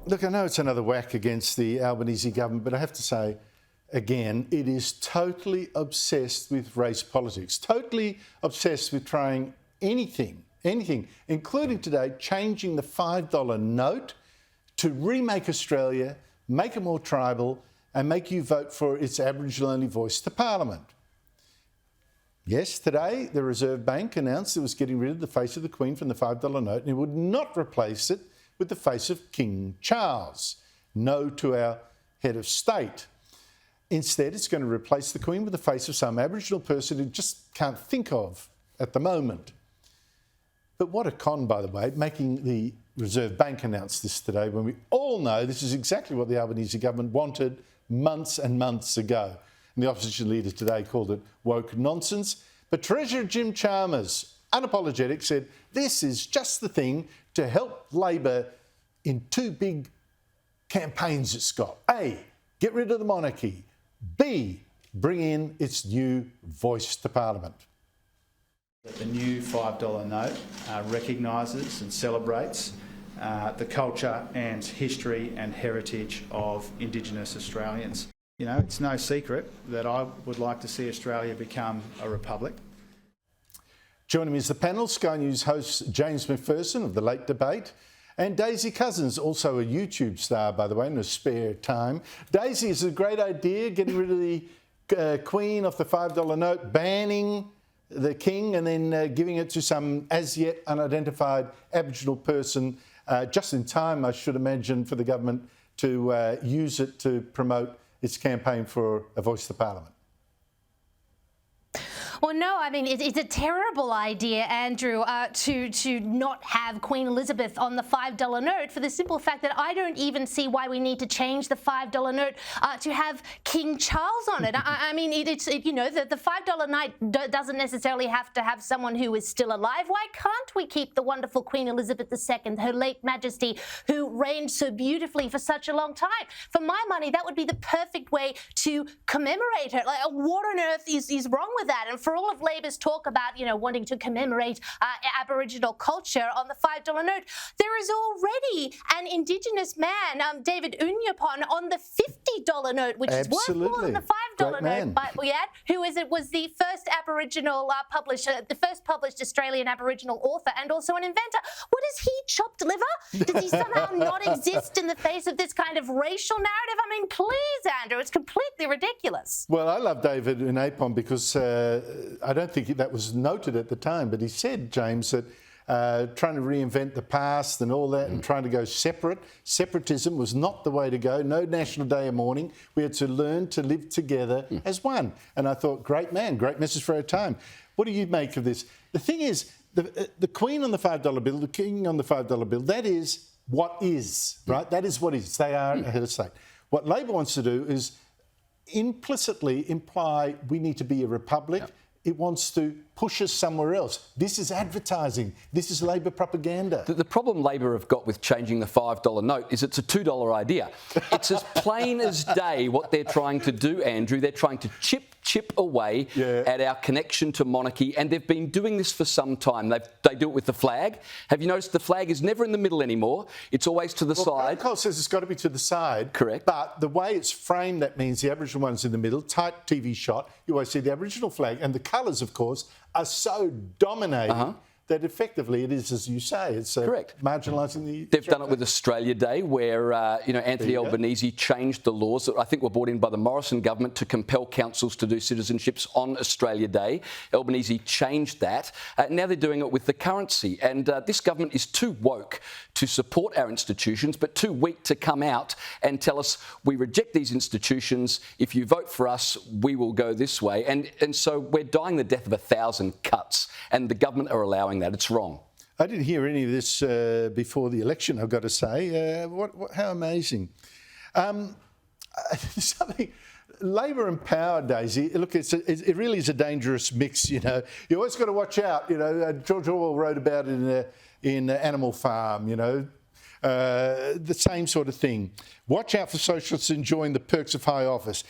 Look, I know it's another whack against the Albanese government, but I have to say, again, it is totally obsessed with race politics, totally obsessed with trying anything, including today changing the $5 note to remake Australia, make it more tribal, and make you vote for its Aboriginal-only voice to Parliament. Yes, today the Reserve Bank announced it was getting rid of the face of the Queen from the $5 note and it would not replace it with the face of King Charles. No to our head of state. Instead, it's going to replace the Queen with the face of some Aboriginal person who just can't think of at the moment. But what a con, by the way, making the Reserve Bank announce this today when we all know this is exactly what the Albanese government wanted months and months ago. And the opposition leader today called it woke nonsense. But Treasurer Jim Chalmers, unapologetic, said this is just the thing to help Labor in two big campaigns it's got. A, get rid of the monarchy. B, bring in its new voice to Parliament. The new $5 note recognises and celebrates the culture and history and heritage of Indigenous Australians. You know, it's no secret that I would like to see Australia become a republic. Joining me is the panel, Sky News host James McPherson of The Late Debate and Daisy Cousens, also a YouTube star, by the way, in her spare time. Daisy, is it a great idea getting rid of the Queen off the $5 note, banning the King and then giving it to some as yet unidentified Aboriginal person just in time, I should imagine, for the government to use it to promote its campaign for a voice to Parliament? Well, no, I mean, it's a terrible idea, Andrew, to not have Queen Elizabeth on the $5 note for the simple fact that I don't even see why we need to change the $5 note to have King Charles on it. I mean, you know, the $5 note doesn't necessarily have to have someone who is still alive. Why can't we keep the wonderful Queen Elizabeth II, her late Majesty, who reigned so beautifully for such a long time? For my money, that would be the perfect way to commemorate her. Like, what on earth is wrong with that? And for all of Labor's talk about, you know, wanting to commemorate Aboriginal culture on the $5 note, there is already an Indigenous man, David Unaipon, on the $50 note, which is worth more than the $5 note. But was the first Aboriginal the first published Australian Aboriginal author and also an inventor. What is he, chopped liver? Does he somehow not exist in the face of this kind of racial narrative? I mean, please, Andrew, it's completely ridiculous. Well, I love David Unaipon because I don't think that was noted at the time, but he said, James, that trying to reinvent the past and all that and trying to go separatism was not the way to go. No National Day of mourning. We had to learn to live together as one. And I thought, great man, great message for our time. What do you make of this? The thing is, the Queen on the $5 bill, the King on the $5 bill, that is what is, right? That is what is. They are ahead of state. What Labor wants to do is implicitly imply we need to be a republic. Yep. It wants to push us somewhere else. This is advertising. This is Labor propaganda. The problem Labor have got with changing the $5 note is it's a $2 idea. It's as plain as day what they're trying to do, Andrew. They're trying to chip away at our connection to monarchy, and they've been doing this for some time. They do it with the flag. Have you noticed the flag is never in the middle anymore? It's always to the side. Protocol says it's got to be to the side. Correct. But the way it's framed, that means the Aboriginal one's in the middle, tight TV shot. You always see the Aboriginal flag, and the colours, of course, are so dominating that effectively it is, as you say, it's correct. Marginalising the... They've done it with Australia Day, where Anthony Albanese changed the laws that I think were brought in by the Morrison government to compel councils to do citizenships on Australia Day. Albanese changed that. Now they're doing it with the currency. And this government is too woke to support our institutions, but too weak to come out and tell us we reject these institutions. If you vote for us, we will go this way. And so we're dying the death of 1,000 cuts, and the government are allowing that. It's wrong. I didn't hear any of this before the election, I've got to say. How amazing. Something... Labor and power, Daisy, look, it really is a dangerous mix, you know. You always got to watch out, you know. George Orwell wrote about it in Animal Farm, you know. The same sort of thing. Watch out for socialists enjoying the perks of high office.